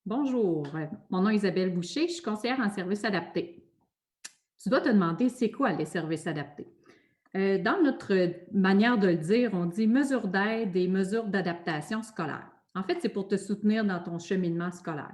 Bonjour, mon nom est Isabelle Boucher, je suis conseillère en services adaptés. Tu dois te demander, c'est quoi les services adaptés? Dans notre manière de le dire, on dit mesures d'aide et mesures d'adaptation scolaire. En fait, c'est pour te soutenir dans ton cheminement scolaire.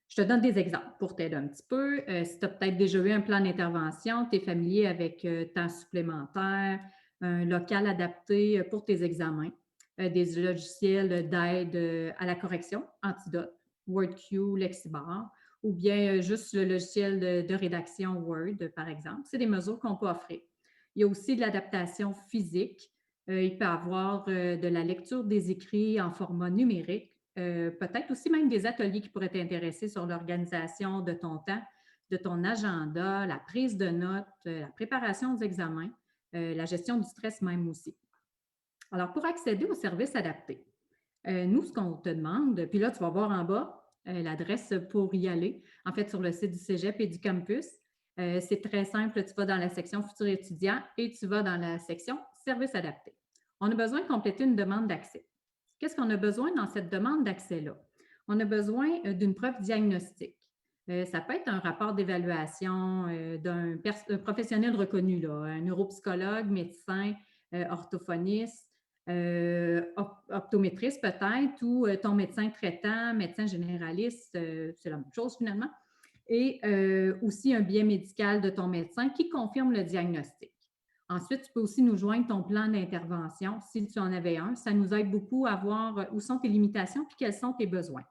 Je te donne des exemples pour t'aider un petit peu. Si tu as peut-être déjà eu un plan d'intervention, tu es familier avec temps supplémentaire, un local adapté pour tes examens, des logiciels d'aide à la correction, Antidote, WordQ, Lexibar, ou bien juste le logiciel de rédaction Word, par exemple. C'est des mesures qu'on peut offrir. Il y a aussi de l'adaptation physique. Il peut y avoir de la lecture des écrits en format numérique, peut-être aussi même des ateliers qui pourraient t'intéresser sur l'organisation de ton temps, de ton agenda, la prise de notes, la préparation aux examens, la gestion du stress même aussi. Alors, pour accéder aux services adaptés, nous, ce qu'on te demande, puis là, tu vas voir en bas l'adresse pour y aller, en fait, sur le site du Cégep et du campus. C'est très simple, tu vas dans la section Futurs étudiants et tu vas dans la section Services adaptés. On a besoin de compléter une demande d'accès. Qu'est-ce qu'on a besoin dans cette demande d'accès-là? On a besoin d'une preuve diagnostique. Ça peut être un rapport d'évaluation d'un professionnel reconnu, là, un neuropsychologue, médecin, orthophoniste, optométriste peut-être, ou ton médecin traitant, médecin généraliste, c'est la même chose finalement, et aussi un billet médical de ton médecin qui confirme le diagnostic. Ensuite, tu peux aussi nous joindre ton plan d'intervention si tu en avais un. Ça nous aide beaucoup à voir où sont tes limitations puis quels sont tes besoins.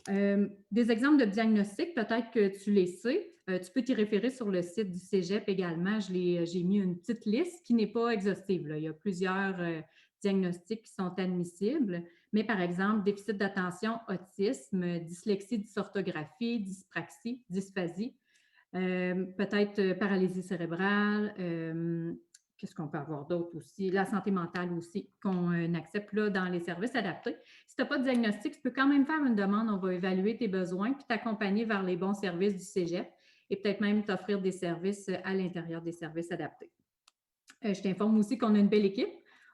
Des exemples de diagnostic, peut-être que tu les sais. Tu peux t'y référer sur le site du Cégep également. J'ai mis une petite liste qui n'est pas exhaustive, là. Il y a plusieurs diagnostics qui sont admissibles, mais par exemple, déficit d'attention, autisme, dyslexie, dysorthographie, dyspraxie, dysphasie, peut-être paralysie cérébrale. Qu'est-ce qu'on peut avoir d'autre aussi? La santé mentale aussi, qu'on accepte là, dans les services adaptés. Si tu n'as pas de diagnostic, tu peux quand même faire une demande. On va évaluer tes besoins puis t'accompagner vers les bons services du Cégep et peut-être même t'offrir des services à l'intérieur des services adaptés. Je t'informe aussi qu'on a une belle équipe.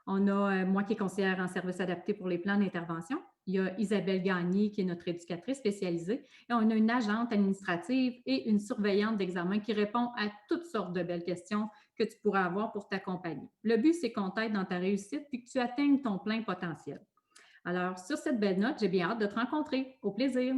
On a moi qui est conseillère en services adaptés pour les plans d'intervention. Il y a Isabelle Gagné qui est notre éducatrice spécialisée. Et on a une agente administrative et une surveillante d'examen qui répond à toutes sortes de belles questions que tu pourras avoir pour t'accompagner. Le but, c'est qu'on t'aide dans ta réussite et que tu atteignes ton plein potentiel. Alors, sur cette belle note, j'ai bien hâte de te rencontrer. Au plaisir!